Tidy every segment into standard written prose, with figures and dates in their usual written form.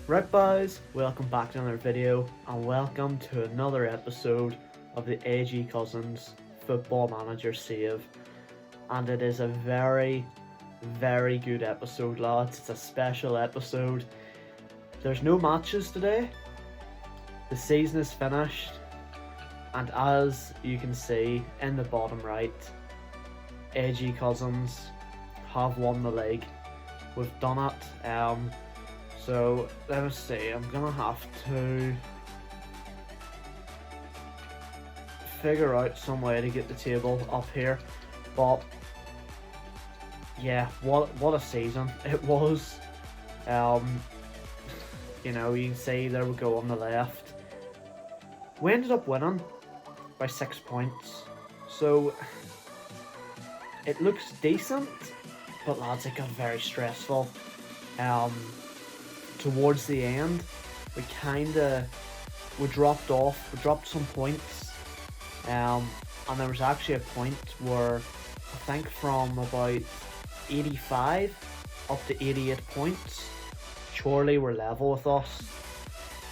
Right guys, welcome back to another video and welcome to another episode of the AG Cousins Football Manager Save. And it is a very good episode, lads. It's a special episode. There's no matches today. The season is finished, and as you can see in the bottom right, AG Cousins have won the league. We've done it. So let us see, I'm gonna have to figure out some way to get the table up here, but yeah, what a season it was. You know, you can see there we go on the left. We ended up winning by 6 points, so it looks decent, but lads, it got very stressful. Towards the end, we dropped some points, and there was actually a point where I think from about 85 up to 88 points, Chorley were level with us,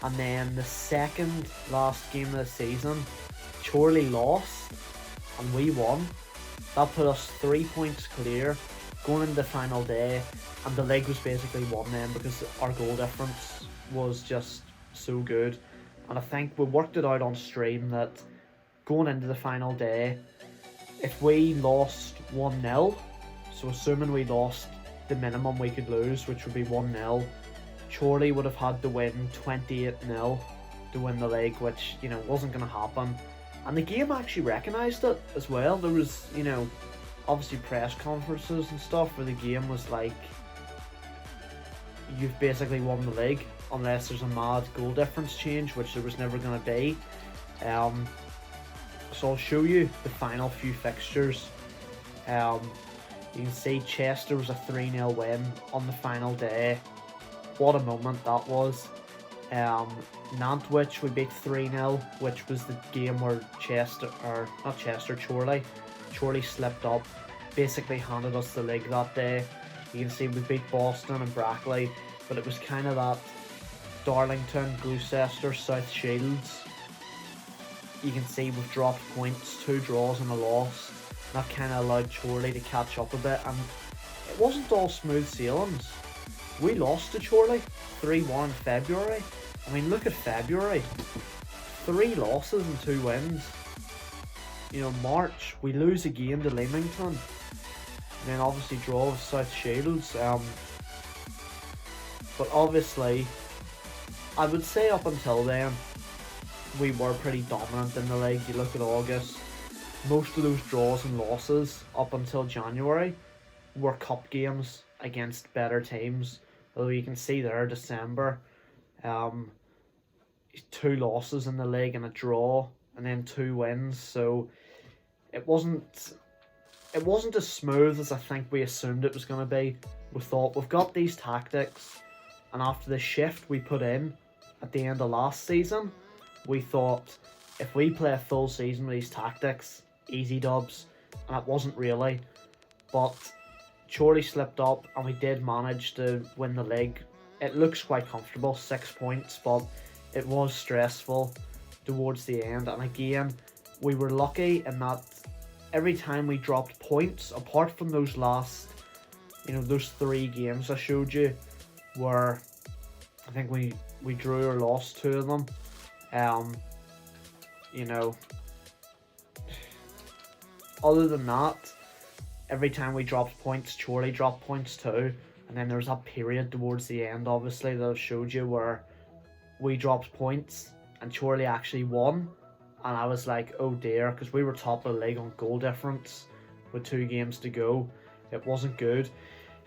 and then the second last game of the season, Chorley lost and we won. That put us 3 points clear going into the final day, and the league was basically won then because our goal difference was just so good. And I think we worked it out on stream that going into the final day, if we lost 1-0, so assuming we lost the minimum we could lose, which would be 1-0, Chorley would have had to win 28-0 to win the league, which, you know, wasn't going to happen. And the game actually recognised it as well. There was, you know, obviously press conferences and stuff where the game was like, you've basically won the league unless there's a mad goal difference change, which there was never going to be. So I'll show you the final few fixtures. You can see Chester was a 3-0 win on the final day. What a moment that was. Nantwich we beat 3-0, which was the game where Chorley slipped up, basically handed us the league that day. You can see we beat Boston and Brackley, but it was kind of that Darlington, Gloucester, South Shields. You can see we've dropped points, 2 draws and a loss. That kind of allowed Chorley to catch up a bit, and it wasn't all smooth sailings. We lost to Chorley 3-1 in February. I mean, look at February. 3 losses and 2 wins. You know, March, we lose again to Leamington. And then obviously draw with South Shields. But obviously, I would say up until then, we were pretty dominant in the league. You look at August, most of those draws and losses up until January were cup games against better teams. Although you can see there, December, 2 losses in the league and a draw, and then 2 wins. So it wasn't as smooth as I think we assumed it was going to be. We thought, we've got these tactics, and after the shift we put in at the end of last season, we thought if we play a full season with these tactics, easy dubs, and it wasn't really. But Chorley slipped up and we did manage to win the league. It looks quite comfortable, 6 points, but it was stressful towards the end. And again, we were lucky in that every time we dropped points, apart from those last, you know, those 3 games I showed you, where I think we drew or lost 2 of them. You know, other than that, every time we dropped points, Chorley dropped points too. And then there was that period towards the end, obviously, that I showed you where we dropped points and Chorley actually won. And I was like, oh dear, because we were top of the league on goal difference with 2 games to go. It wasn't good.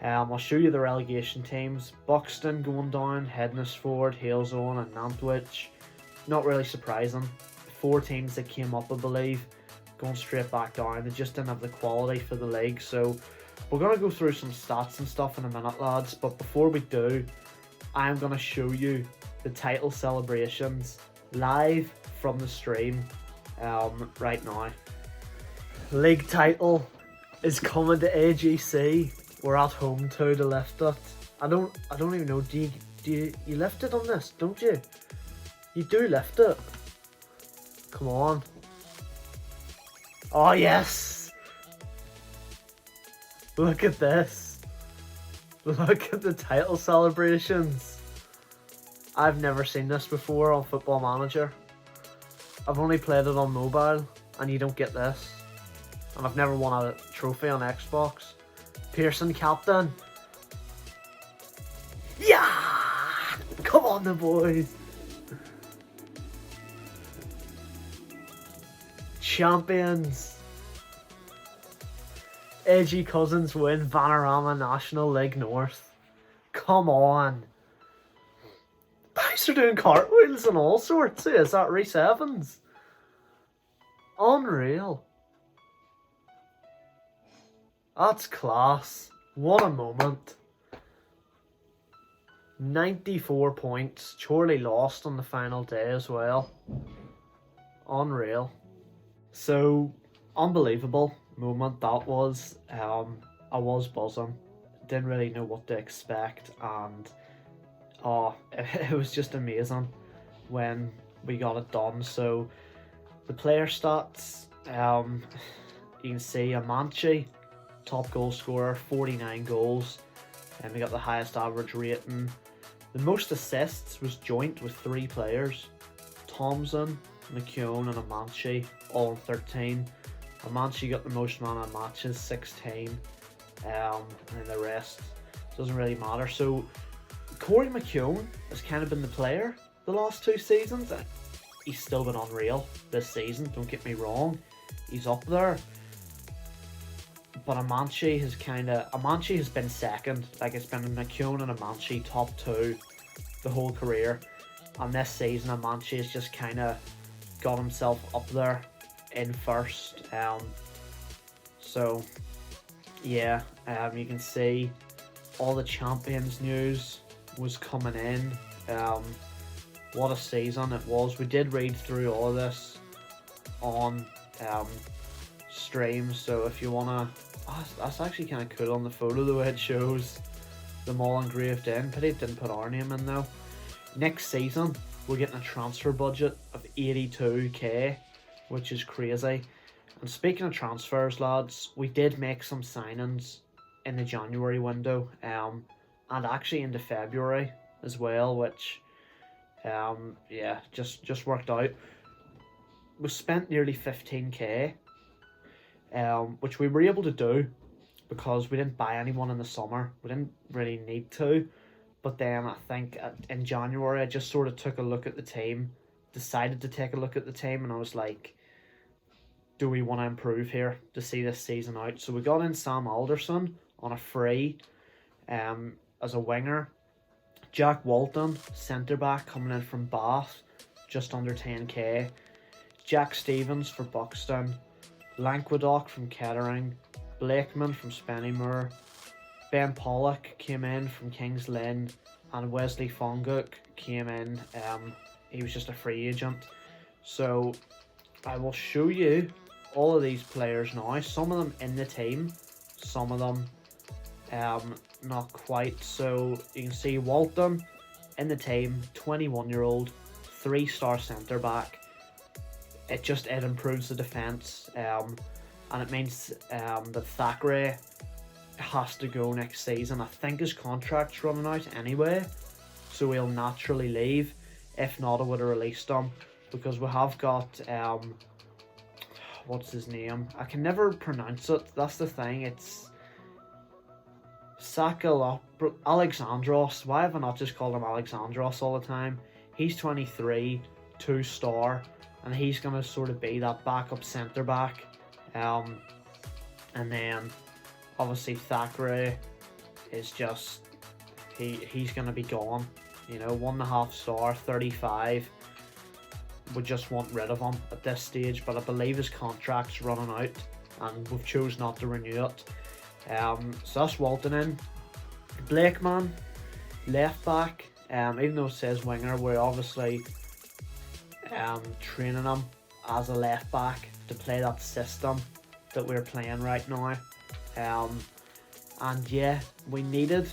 I'll show you the relegation teams. Buxton going down, Hednesford, Halezone and Nantwich. Not really surprising. 4 teams that came up, I believe, going straight back down. They just didn't have the quality for the league. So we're going to go through some stats and stuff in a minute, lads. But before we do, I'm going to show you the title celebrations live from the stream right now. League title is coming to AGC. We're at home too to lift it. I don't even know. Do you lift it on this, don't you? You do lift it. Come on. Oh, yes! Look at this. Look at the title celebrations. I've never seen this before on Football Manager. I've only played it on mobile, and you don't get this. And I've never won a trophy on Xbox. Pearson captain. Yeah! Come on, the boys. Champions. Edgy Cousins win Vanarama National League North. Come on. Guys are doing cartwheels and all sorts. Is that Rhys Evans? Unreal. That's class. What a moment. 94 points. Chorley lost on the final day as well. Unreal. So, unbelievable moment that was. I was buzzing. Didn't really know what to expect, and it was just amazing when we got it done. So, the player stats, you can see Amanchi, top goal scorer, 49 goals, and we got the highest average rating. The most assists was joint with 3 players, Thompson, McKeown and Amanchi, all on 13. Amanchi got the most man of matches, 16, and the rest doesn't really matter. So Corey McKeown has kind of been the player the last 2 seasons. He's still been unreal this season, don't get me wrong, he's up there. But Amanchi has been second. Like, it's been McKeown and Amanchi top 2 the whole career. And this season Amanchi has just kind of got himself up there in first. So yeah, you can see all the champions news was coming in. What a season it was. We did read through all of this on stream, so if you wanna, that's actually kind of cool on the photo, the way it shows them all engraved in. Pity it didn't put our name in though. Next season we're getting a transfer budget of 82k, which is crazy. And speaking of transfers, lads, we did make some signings in the January window, and actually into February as well, which yeah, just worked out. We spent nearly 15k, which we were able to do because we didn't buy anyone in the summer. We didn't really need to. But then I think in January I just sort of took a look at the team, decided to take a look at the team, and I was like, do we want to improve here to see this season out? So we got in Sam Alderson on a free as a winger. Jack Walton, centre-back, coming in from Bath, just under 10k. Jack Stevens for Buxton. Languedoc from Kettering. Blakeman from Spennymoor. Ben Pollock came in from Kings Lynn. And Wesley Fonguk came in. He was just a free agent. So I will show you all of these players now. Some of them in the team, some of them not quite. So you can see Walton in the team, 21-year-old, 3-star centre back. It improves the defence, and it means that Thackeray has to go next season. I think his contract's running out anyway, so he'll naturally leave. If not, I would have released him, because we have got what's his name? I can never pronounce it. That's the thing. It's Alexandros. Why have I not just called him Alexandros all the time? He's 23, 2-star, and he's gonna sort of be that backup centre back. And then obviously Thackeray is just he's gonna be gone. You know, 1.5-star, 35. We just want rid of him at this stage, but I believe his contract's running out, and we've chose not to renew it. So that's Walton in. Blakeman, left back. Even though it says winger, we're obviously training him as a left back to play that system that we're playing right now. And yeah, we needed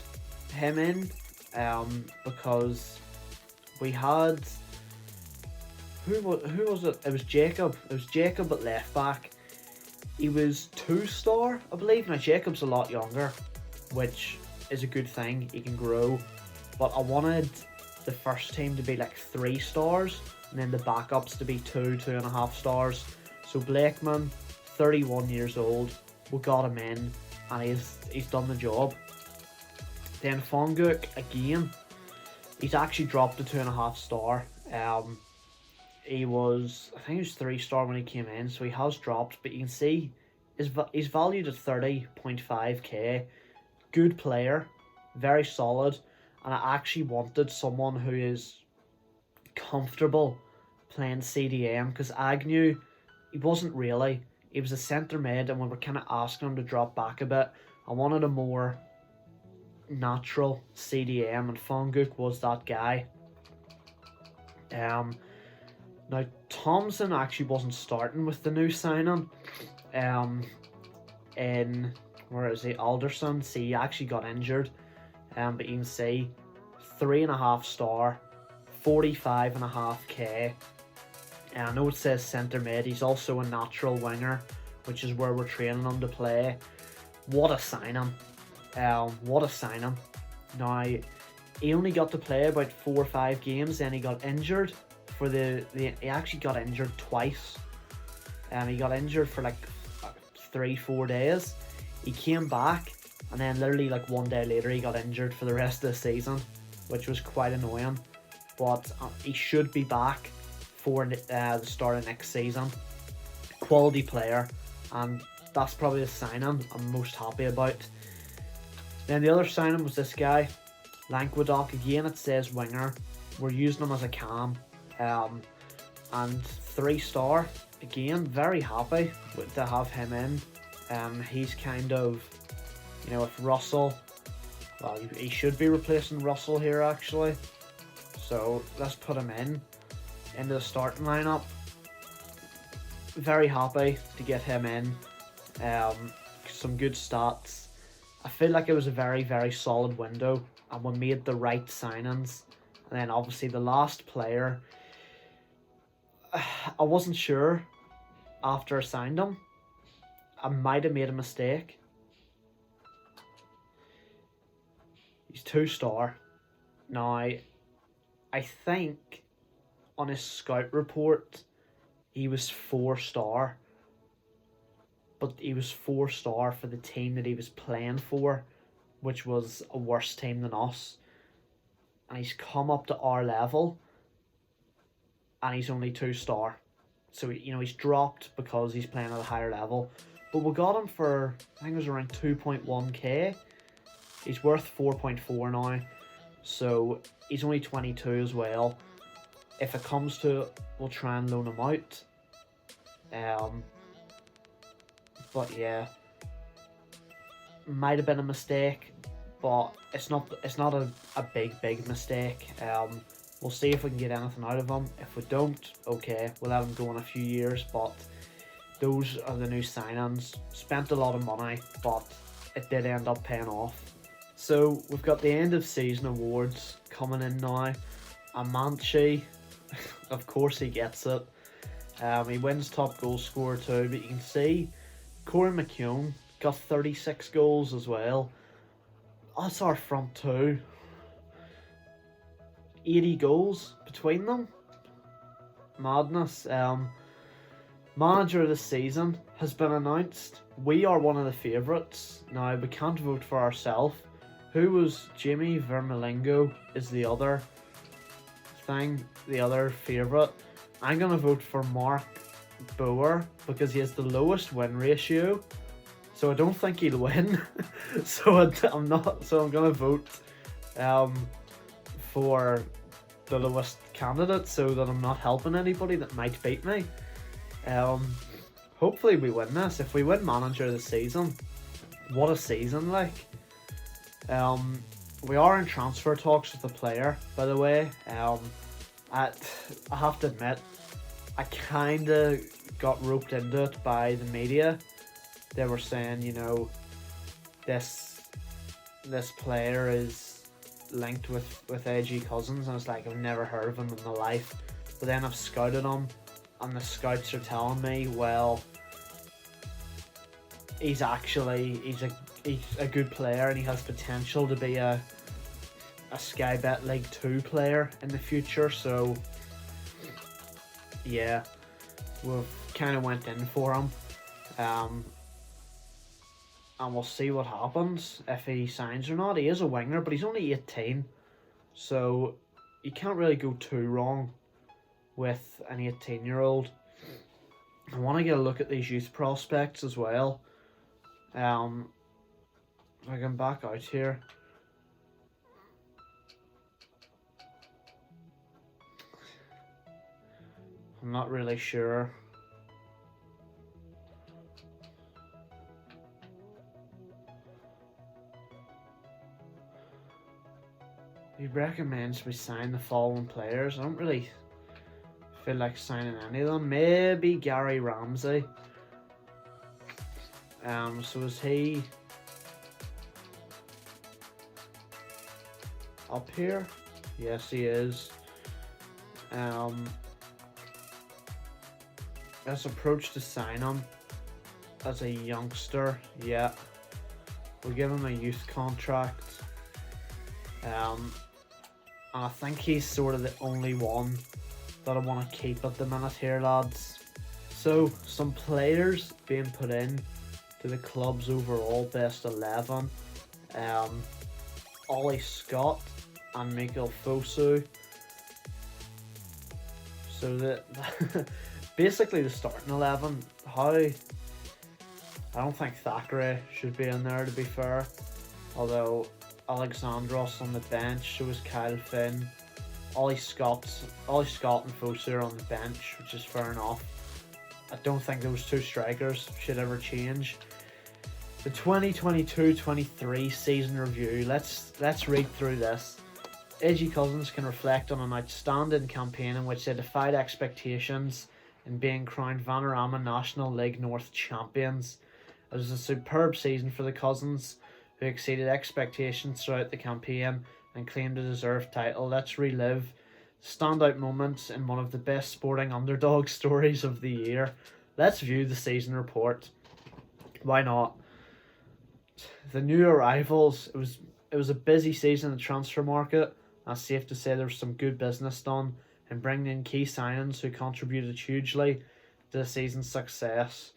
him in. because we had who was it? It was Jacob. It was Jacob at left back. He was 2-star, I believe. Now Jacob's a lot younger, which is a good thing. He can grow, but I wanted the first team to be like 3 stars, and then the backups to be 2.5 stars. So Blakeman, 31 years old, we got him in, and he's done the job. Then Fonguk again, he's actually dropped to 2.5 star. He was, I think he was 3-star when he came in, so he has dropped, but you can see he's valued at 30.5k. Good player, very solid, and I actually wanted someone who is comfortable playing CDM, because Agnew, he wasn't really. He was a centre mid, and we were kind of asking him to drop back a bit. I wanted a more natural CDM, and Fonguk was that guy. Now Thompson actually wasn't starting with the new signing. In where is he? Alderson. See, he actually got injured. But you can see 3.5 star, 45.5k. And I know it says centre mid. He's also a natural winger, which is where we're training him to play. What a signing! What a signing! Now he only got to play about 4 or 5 games, then he got injured. He actually got injured twice. He got injured for like 3-4 days. He came back, and then literally like 1 day later he got injured for the rest of the season, which was quite annoying. But he should be back for the start of next season. Quality player, and that's probably the signing I'm most happy about. Then the other signing was this guy, Languedoc. Again, it says winger. We're using him as a cam. And 3-star. Again, very happy to have him in. He's kind of, if Russell, well, he should be replacing Russell here actually. So let's put him into the starting lineup. Very happy to get him in. Some good stats. I feel like it was a very, very solid window, and we made the right signings. And then obviously the last player, I wasn't sure after I signed him. I might have made a mistake. He's 2-star. Now, I think on his scout report he was 4-star. But he was 4-star for the team that he was playing for, which was a worse team than us. And he's come up to our level, and he's only 2-star. So, he's dropped because he's playing at a higher level. But we got him for, I think it was around 2.1k. He's worth 4.4 now. So, he's only 22 as well. If it comes to it, we'll try and loan him out. But yeah, might have been a mistake, but it's not a big mistake. We'll see if we can get anything out of him. If we don't, okay, we'll let him go in a few years. But those are the new signings. Spent a lot of money, but it did end up paying off. So we've got the end of season awards coming in now. Amanchi, of course he gets it. He wins top goal scorer too, but you can see Corey McKeown got 36 goals as well. That's our front two. 80 goals between them. Madness. Manager of the season has been announced. We are one of the favourites. Now, we can't vote for ourselves. Who was Jimmy Vermalingo is the other thing, the other favourite. I'm going to vote for Mark Boer because he has the lowest win ratio. So I don't think he'll win. I'm going to vote for the lowest candidate so that I'm not helping anybody that might beat me. Hopefully we win this. If we win manager of the season, what a season like. We are in transfer talks with the player, by the way. I have to admit, I kind of got roped into it by the media. They were saying, this player is linked with AG Cousins, and I was like, I've never heard of him in my life. But then I've scouted him, and the scouts are telling me, well, he's a good player, and he has potential to be a Sky Bet League 2 player in the future. So yeah, we've kind of went in for him, and we'll see what happens if he signs or not. He is a winger, but he's only 18, so you can't really go too wrong with an 18-year-old. I want to get a look at these youth prospects as well. If I can back out here. I'm not really sure. He recommends we sign the following players. I don't really feel like signing any of them. Maybe Gary Ramsey. So is he up here? Yes, he is. Let's approach to sign him as a youngster. Yeah, we'll give him a youth contract. And I think he's sort of the only one that I want to keep at the minute here, lads. So some players being put in to the club's overall best 11. Ollie Scott and Mikael Fosu. So basically the starting 11. I don't think Thackeray should be in there, to be fair. Although Alexandros on the bench, so is Kyle Finn. Ollie Scott and Fosu are on the bench, which is fair enough. I don't think those two strikers should ever change. The 2022-23 season review. Let's read through this. AG Cousins can reflect on an outstanding campaign in which they defied expectations in being crowned Vanarama National League North champions. It was a superb season for the Cousins, who exceeded expectations throughout the campaign and claimed a deserved title. Let's relive standout moments in one of the best sporting underdog stories of the year. Let's view the season report. Why not? The new arrivals. It was a busy season in the transfer market. It's safe to say there was some good business done in bringing in key signings who contributed hugely to the season's success.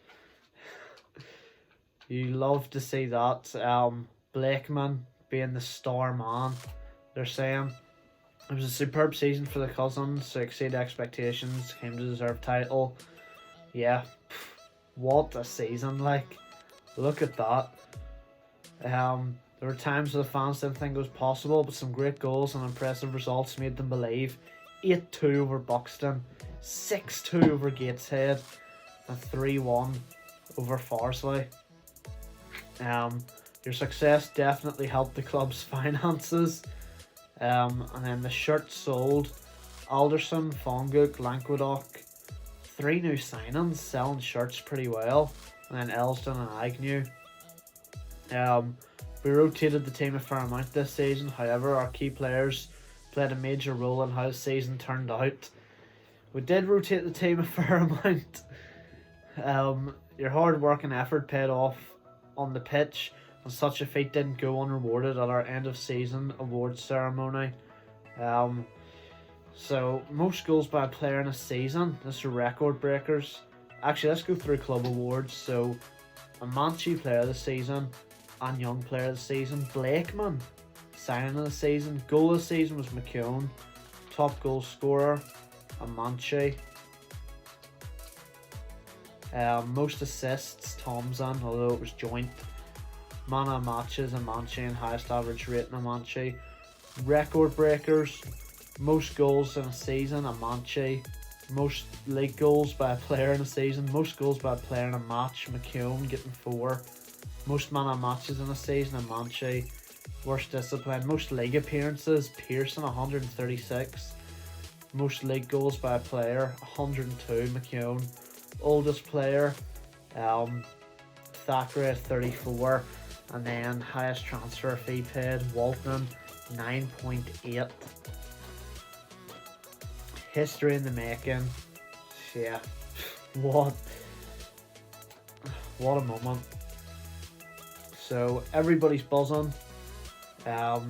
You love to see that. Blakeman being the star man. They're saying it was a superb season for the Cousins to exceed expectations, came to deserve title. Yeah, what a season, like. Look at that. There were times where the fans didn't think it was possible, but some great goals and impressive results made them believe. 8-2 over Buxton, 6-2 over Gateshead, and 3-1 over Farsley. Your success definitely helped the club's finances. And then the shirts sold. Alderson, Fonguk, Languedoc. 3 new signings, selling shirts pretty well. And then Elsdon and Agnew. We rotated the team a fair amount this season. However, our key players played a major role in how the season turned out. We did rotate the team a fair amount. Your hard work and effort paid off on the pitch, and such a feat didn't go unrewarded at our end of season awards ceremony. So most goals by a player in a season. This are record breakers. Actually, let's go through club awards. So Amanchi player of the season and young player of the season. Blakeman signing of the season. Goal of the season was McKeown. Top goal scorer Amanchi. Most assists Thompson, although it was joint. Man of matches Amanchi, and highest average rating Amanchi. Record breakers. Most goals in a season Amanchi. Most league goals by a player in a season. Most goals by a player in a match McKeown getting 4. Most man of matches in a season Amanchi. Worst discipline. Most league appearances Pearson 136. Most league goals by a player 102 McKeown. Oldest player Thackeray 34. And then highest transfer fee paid Walton 9.8. History in the making. Yeah. What a moment. So everybody's buzzing. There's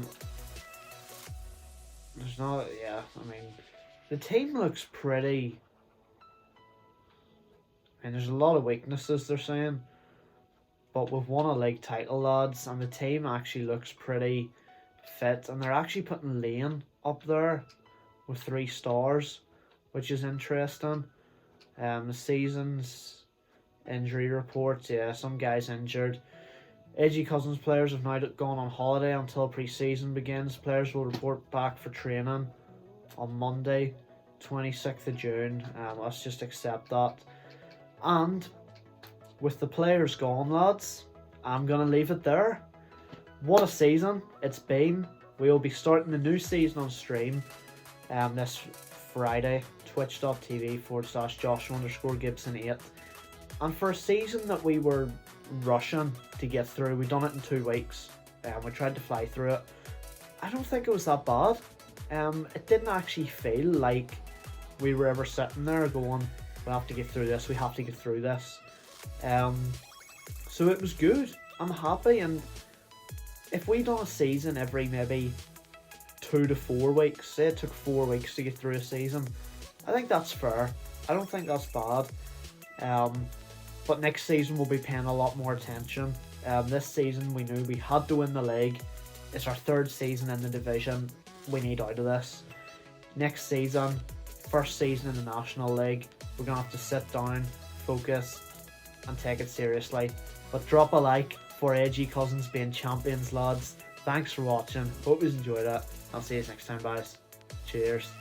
not, yeah, I mean, the team looks pretty, and there's a lot of weaknesses they're saying, but we've won a league title, lads, and the team actually looks pretty fit, and they're actually putting Lane up there with 3 stars, which is interesting. The season's injury reports, yeah, some guys injured. AG Cousins players have now gone on holiday until pre-season begins. Players will report back for training on Monday, 26th of June. Let's just accept that. And with the players gone, lads, I'm going to leave it there. What a season it's been. We will be starting the new season on stream this Friday, twitch.tv/Joshua_Gibson8. And for a season that we were rushing to get through, we done it in 2 weeks. We tried to fly through it. I don't think it was that bad. It didn't actually feel like we were ever sitting there going, we have to get through this, we have to get through this. So it was good. I'm happy, and if we done a season every maybe 2 to 4 weeks, say it took 4 weeks to get through a season, I think that's fair. I don't think that's bad. But next season we'll be paying a lot more attention. This season we knew we had to win the league. It's our 3rd season in the division. We need out of this. Next season, first season in the National League, we're going to have to sit down, focus, and take it seriously. But drop a like for AG Cousins being champions, lads. Thanks for watching. Hope you enjoyed it. I'll see you next time, guys. Cheers.